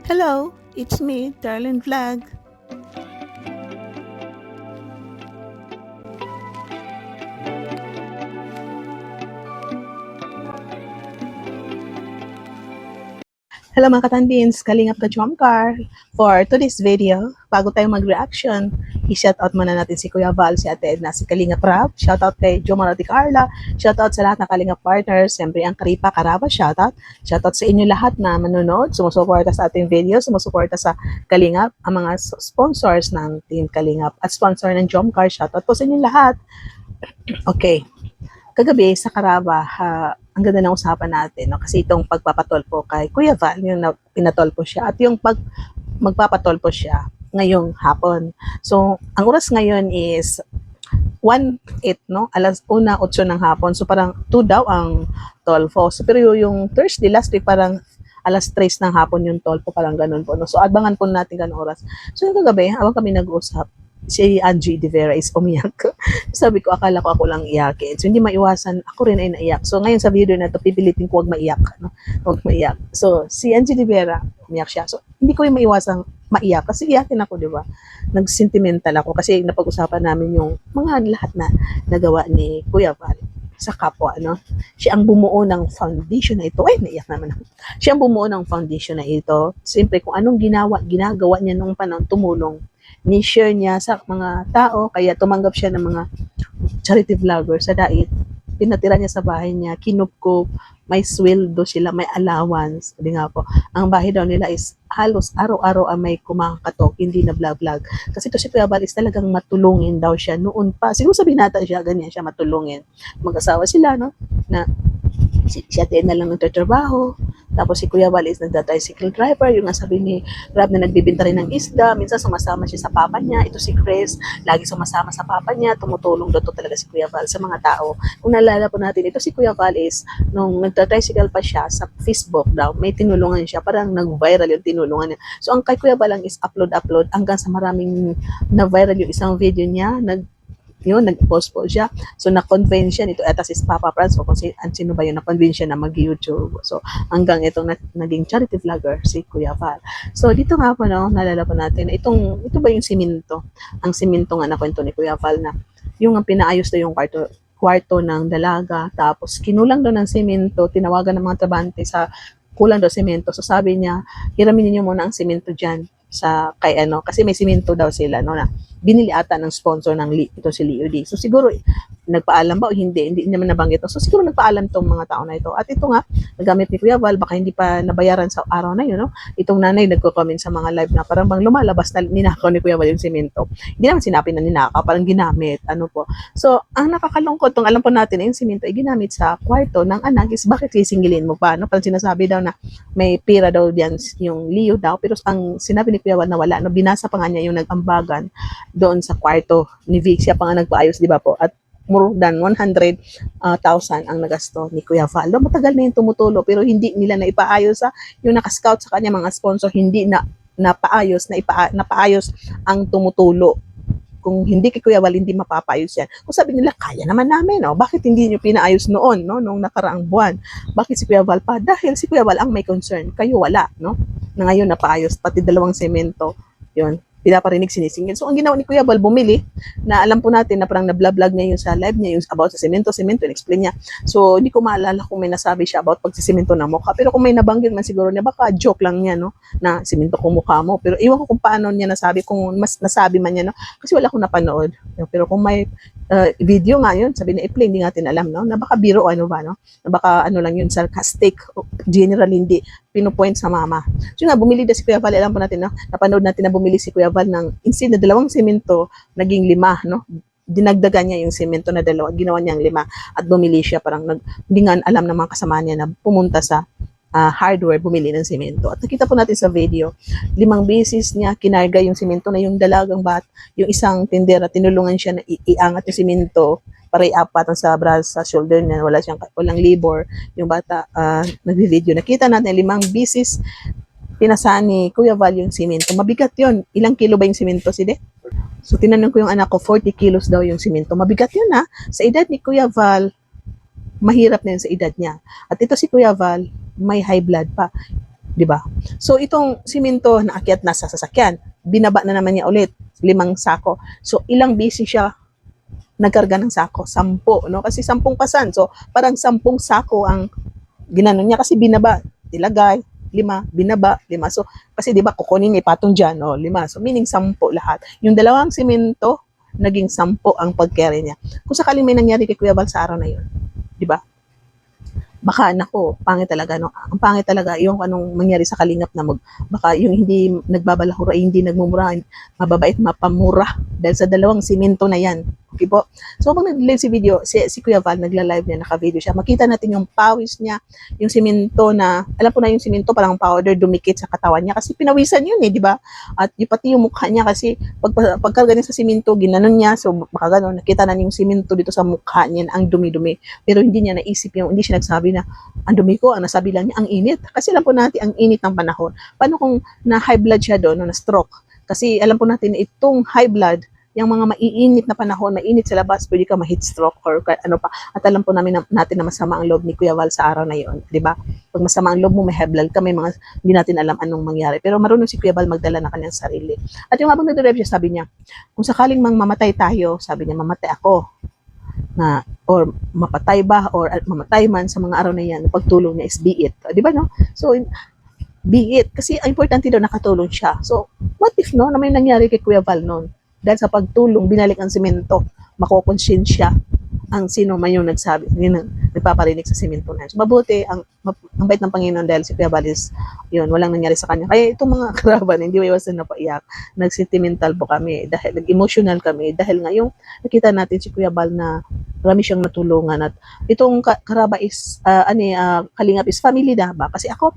Hello, it's me, Darlene Vlog. Hello mga katanbins, Kalingap ka Jomcar. For today's video, bago tayo mag-reaction, i-shoutout muna natin si Kuya Val, si Ate Edna, si Kalingap Rap, shoutout kay Jomar Ate Carla, shoutout sa lahat ng Kalingap partners, siyempre ang Karipa Karaba, shoutout sa inyo lahat na manonood, sumusuporta sa ating video, sumusuporta sa Kalingap, ang mga sponsors ng Team Kalingap at sponsor ng Jomcar, shoutout po sa inyo lahat. Okay, kagabi sa Karaba, ang ganda ng usapan natin, no? Kasi itong pagpapatolpo kay Kuya Val, yung pinatolpo siya, at yung magpapatolpo siya ngayong hapon. So, ang oras ngayon is 1:08, no? Alas 1:08 ng hapon. So, parang 2 daw ang tolpo. So, pero yung Thursday, last week, parang alas 3 ng hapon yung tolpo, parang ganun po, no? So, abangan po natin ganun oras. So, yung kagabi, habang kami nag-usap, si Angie De Vera is umiyak. Sabi ko, akala ko ako lang iyakin. So, hindi maiwasan, ako rin ay naiyak. So, ngayon sa video na ito, pipilitin ko huwag maiyak. No? Huwag maiyak. So, si Angie De Vera, umiyak siya. So, hindi ko yung maiwasang maiyak kasi iyakin ako, di ba? Nag-sentimental ako kasi napag-usapan namin yung mga lahat na nagawa ni Kuya Val sa kapwa, no? Siya ang bumuo ng foundation na ito. Ay, naiyak naman ako. Siya ang bumuo ng foundation na ito. Siyempre, kung anong ginagawa niya nung panahon, tumulong, ni-share niya sa mga tao, kaya tumanggap siya ng mga charity vlogger sa dait. Pinatira niya sa bahay niya, kinupkup, may sweldo sila, may allowance. Sabi nga po, ang bahay daw nila is halos araw-araw ang may kumakatok, hindi na vlog-vlog. Kasi ito si Kuya Val is talagang matulungin daw siya noon pa. Siguro sabihin natin siya, ganyan siya matulungin. Mag-asawa sila, no? Na si Ate na lang nagtatrabaho. Tapos si Kuya Val is nagda-tricycle driver, yung nasabi ni Rob na nagbibinta rin ng isda. Minsan sumasama siya sa papa niya. Ito si Chris, lagi sumasama sa papa niya. Tumutulong daw talaga si Kuya Val sa mga tao. Kung naalala po natin, ito si Kuya Val is, nung nagda-tricycle pa siya sa Facebook daw, may tinulungan siya. Parang nag-viral yung tinulungan niya. So ang kay Kuya Val lang is upload hanggang sa maraming na-viral yung isang video niya. Yun, nag-post po siya. So, na-convince siya nito, etas is Papa Franz, o kung sino ba yun, na-convince siya na mag-YouTube. So, hanggang itong naging charity vlogger, si Kuya Val. So, dito nga po, no, nalala po natin, ito ba yung siminto? Ang siminto nga na kwento ni Kuya Val na, yung pinaayos na yung kwarto ng dalaga, tapos kinulang daw ng simento, tinawagan ng mga trabante sa kulang daw simento. So, sabi niya, hiramin niyo muna ang simento dyan sa kay kasi may simento daw sila, no, na binili ata ng sponsor ng ito si Leo D. So siguro nagpaalam ba o hindi naman nabanggit. So siguro nagpaalam tong mga tao na ito. At ito nga, nagamit ni Kuya Val, baka hindi pa nabayaran sa araw na yun, no? Itong nanay nagko-comment sa mga live na parang bang lumalabas na ninakaw ni Kuya Val yung simento. Hindi naman sinabi na ninakaw, parang ginamit, ano po. So, ang nakakalungkot, tong alam po natin na yung simento ay ginamit sa kwarto ng anak is bakit sisingilin mo pa, no? Parang sinasabi daw na may pira daw diyan yung Leo daw, pero ang sinabi ni Kuya Val na wala, no? Binasa pa nga niya yung nag-ambagan doon sa kwarto ni Vic. Siya pa nga nagpaayos, di ba po? At more than 100,000 ang nagasto ni Kuya Val. Matagal na yung tumutulo pero hindi nila na ipaayos yung naka-scout sa kanya mga sponsor, hindi na napaayos ang tumutulo. Kung hindi kay Kuya Val, hindi mapapaayos yan. Kung sabi nila, kaya naman namin, no? Bakit hindi nyo pinaayos noon, no? Nung nakaraang buwan? Bakit si Kuya Val pa? Dahil si Kuya Val ang may concern. Kayo wala, no? Na ngayon napaayos, pati dalawang semento, yun, pinaparinig, sinisingil. So, ang ginawa ni Kuya Val, bumili, na alam po natin na parang na-vlog niya yung sa live niya, yung about sa semento, in-explain niya. So, hindi ko maalala kung may nasabi siya about pagsisemento ng mukha. Pero kung may nabanggit man siguro niya, baka joke lang niya, no? Na semento ko mukha mo. Pero iwan ko kung paano niya nasabi, kung mas nasabi man niya, no? Kasi wala akong napanood. Pero kung may video nga yun, sabi na i-play, hindi natin alam, no? Na baka biro, ano ba, no? Na baka ano lang yun, sarcastic, generally hindi pinupoint sa mama. So nga, bumili na si Kuya Val, alam po natin, no? Napanood natin na bumili si Kuya Val ng instead na 2 semento, naging 5, no? Dinagdagan niya yung semento na 2, ginawa niyang 5, at bumili siya, parang hindi nga alam ng mga kasama niya na pumunta sa hardware, bumili ng semento. At nakita po natin sa video, 5 beses niya kinarga yung semento na yung dalagang yung isang tindera, tinulungan siya na iangat yung semento para i-apat sa braso, sa shoulder niya, walang labor. Yung bata, nagvi-video. Nakita natin 5 beses pinasaan ni Kuya Val yung semento. Mabigat yon. Ilang kilo ba yung semento, Side? So, tinanong ko yung anak ko, 40 kilos daw yung semento. Mabigat yun, ha? Sa edad ni Kuya Val, mahirap na yun sa edad niya. At ito si Kuya Val, may high blood pa. 'di ba? So itong simento na akyat na sa sasakyan, binaba na naman niya ulit 5 sako. So ilang busy siya nagkarga ng sako? 10, no? Kasi 10 pasan. So parang 10 sako ang ginanon niya kasi binaba, ilagay, 5, binaba, 5. So, kasi di ba kukunin niya ipatong dyan, 5. So, meaning 10 lahat. Yung 2 simento, naging 10 ang pag-carry niya. Kung sakaling may nangyari kay Kuya Val sa araw na yun, di ba? Baka nako, pangit talaga, no? Ang pangit talaga yung anong mangyari sa kalingap na baka yung hindi nagbabalahura, hindi nagmumura, mababait, mapamura dahil sa 2 simento na yan. Okay po? So, pag nag-live si video, si Kuya Val, nagla-live niya, naka-video siya, makita natin yung pawis niya, yung simento na, alam ko na yung simento, parang powder, dumikit sa katawan niya, kasi pinawisan yun di ba? At pati yung mukha niya, kasi pagkarga niya sa simento, ginanon niya, so baka gano'n, nakita na yung simento dito sa mukha niya, ang dumi-dumi, pero hindi niya naisip yung, hindi siya nagsabi na, ang dumi ko, ang nasabi lang niya, ang init. Kasi alam po natin, ang init ng panahon. Paano kung na-high blood siya doon, na stroke? Kasi alam po natin, itong high blood, yung mga maiinit na panahon, mainit sa labas, pwede ka ma-heat stroke or ano pa. At alam po natin na masama ang loob ni Kuya Val sa araw na yon, di ba? Pag masama ang loob mo, may high blood ka, may mga hindi natin alam anong mangyari. Pero marunong si Kuya Val magdala ng kanyang sarili. At yung habang nag-drive siya, sabi niya, kung sakaling mamatay tayo, sabi niya, mamatay ako, na or mapatay ba or mamatay man sa mga araw na yan, pagtulong niya is be it. Di ba, no? So, be it. Kasi ang importante daw nakatulong siya. So, what if, no, na may nangyari kay Kuya Val noon? Dahil sa pagtulong, binalik ang simento, makokonsensya ang sino man yung nagsabi, nagpaparinig sa simento na. So, mabuti, ang bait ng Panginoon dahil si Kuya Val is, yun, walang nangyari sa kanya. Kaya itong mga karaban, hindi iwasan na paiyak. Nag-sentimental po kami, dahil nag-emotional kami, dahil ngayong nakita natin si Kuya Val na marami siyang natulungan. At itong karaba is, Kalingap is family na ba? Kasi ako,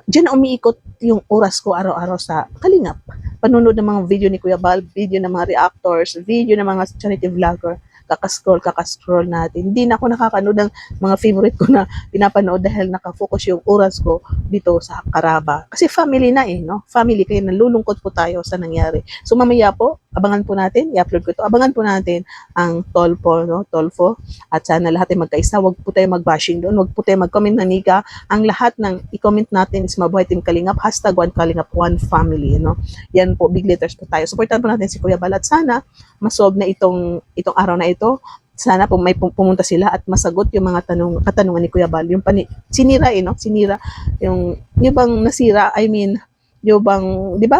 diyan umiikot yung oras ko araw-araw sa Kalingap. Panunod ng mga video ni Kuya Val, video ng mga reactors, video ng mga charity vlogger, kakascroll natin. Hindi na ako nakakanood ng mga favorite ko na pinapanood dahil nakafocus yung oras ko dito sa Karaba. Kasi family na no? Family, kaya nalulungkot po tayo sa nangyari. So mamaya po, abangan po natin, i-upload ko ito, abangan po natin ang Tolfo, no? Tolfo. At sana lahat ay magkaisa, wag po tayo mag-bashing doon, wag po tayo mag-comment na nika. Ang lahat ng i-comment natin is Mabuhay Team Kalingap, #1Kalingap, one family, no? Yan po, big letters po tayo. Supportan po natin si Kuya Val at sana masolve na itong araw na ito. Sana po may pumunta sila at masagot yung mga katanungan ni Kuya Val. Yung sinira no? Sinira. Yung bang nasira, I mean, yung bang, di ba?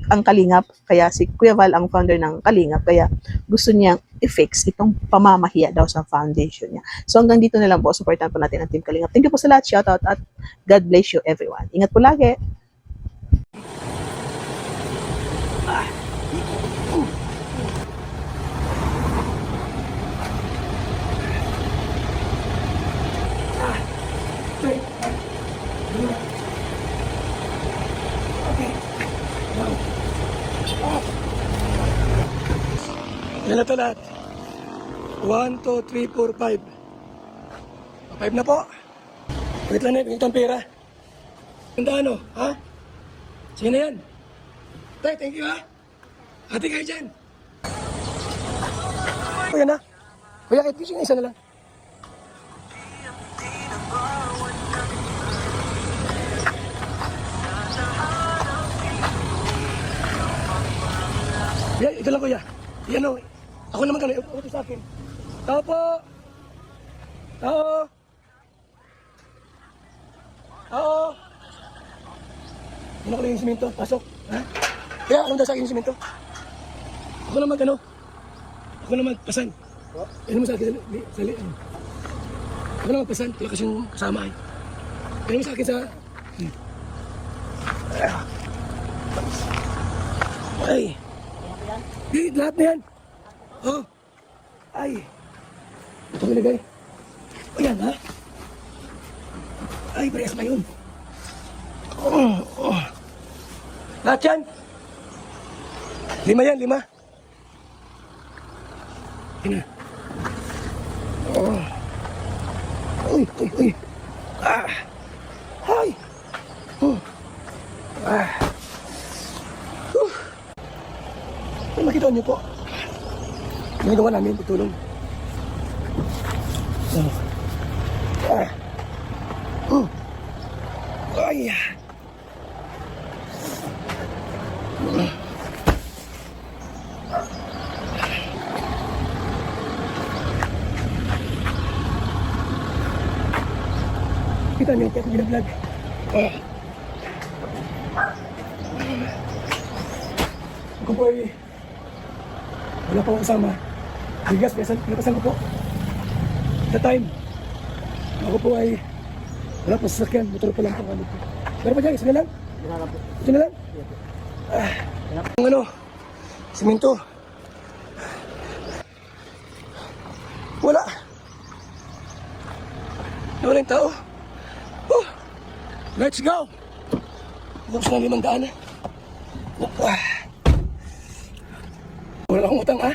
Ang Kalingap. Kaya si Kuya Val ang founder ng Kalingap. Kaya gusto niyang i-fix itong pamamahiya daw sa foundation niya. So hanggang dito na lang po. Supportan po natin ang Team Kalingap. Thank you po sa lahat. Shoutout at God bless you everyone. Ingat po lagi. Yan na ito lahat. 1, 2, 3, 4, 5. 5 na po. Wait lang na, ito ang pera. Ganda ano, ha? Sige na yan. Tay, thank you ha. Ate kayo dyan. O yan na. Kuya, kahit sige, isa na lang. Kuya, ito lang kuya. Yan o. Ako naman kami, ito sa akin. Tao po. Tao. Tao. Ano ko lang yung simento? Pasok. Ha? Kaya ano daw sa akin yung simento? Ako naman ano? Ako naman pasan. Ano mo sa akin? Ako naman pasan. Wala kasi yung kasama eh. Ano mo sa akin sa... Ay. Di, lahat na yan. Oh. Ay. Ito ko nilagay. O yan ha? Ay, parehas pa yun. Oh. Lahat yan. 5 yan, 5. Yan na. Oh. Uy. Ah. Ay. Oh. Ah. Makita niyo po. Ginagawa namin, tutulong. Ay. Kita niyo, kaya ginag-vlog. Ako po ay wala pa akong kasama. Bigas, pinapasan ko po. The time, ako po ay wala pa sasakyan, motor pa lang po kami po. Meron pa dyan, isa na lang? Ito na lang? Ang ano, simento. Wala. Nawala yung tao. Oh, let's go. Tapos na 500 na. Wala akong utang, ha?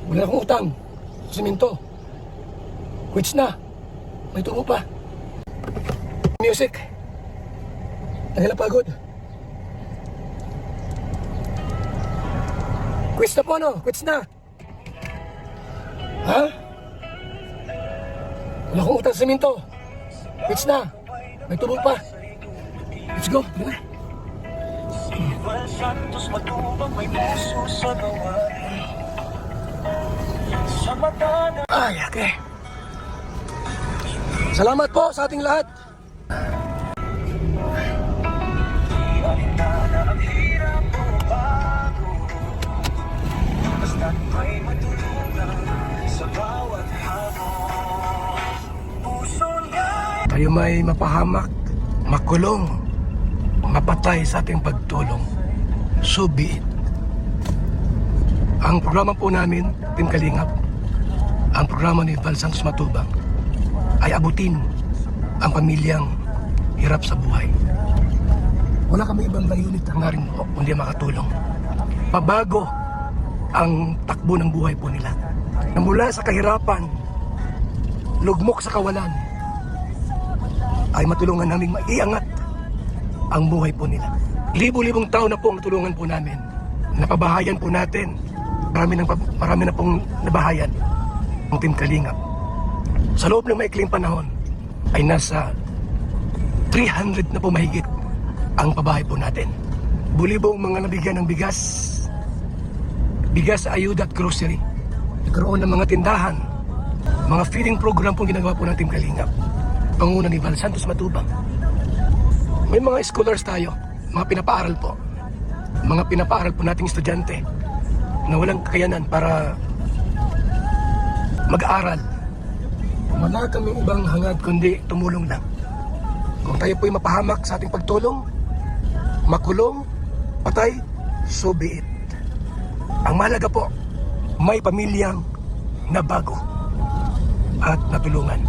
Wala akong utang. Simento. Quits na. May tubo pa. Music. Ang pagod. Quits na po, no? Quits na. Ha? Wala akong utang sa simento. Quits na. May tubo pa. Let's go. Tara. Santos matubang may puso sa gawain. Sa mata na Ay, okay. Salamat po sa ating lahat. alintana ang hirap o bago. Basta't may matulungan sa bawat hamon. Puso niya Tayo may mapahamak, makulong, mapatay sa ating pagtulong. So be it. Ang programa po namin, Team Kalingap, ang programa ni Val Santos Matubang, ay abutin ang pamilyang hirap sa buhay. Wala kami ibang layunin hangarin po, kundi makatulong. Pabago ang takbo ng buhay po nila. Na mula sa kahirapan, lugmok sa kawalan, ay matulungan namin maiangat ang buhay po nila. Libo-libong tao na po ang natulungan po namin. Napabahayan po natin. Marami na pong nabahayan ang Team Kalingap. Sa loob ng maikling panahon ay nasa 300 na po mahigit ang pabahay po natin. Bulibong mga nabigyan ng bigas, ayuda at grocery. Nagkaroon ng mga tindahan, mga feeding program po ginagawa po ng Team Kalingap. Panguna ni Val Santos Matubang. May mga scholars tayo, mga pinapaaral po. Mga pinapaaral po nating estudyante na walang kakayanan para mag-aaral. Wala kaming ibang hangad kundi tumulong lang. Kung tayo po'y mapahamak sa ating pagtulong, makulong, patay, so be it. Ang mahalaga po, may pamilyang nabago at natulungan.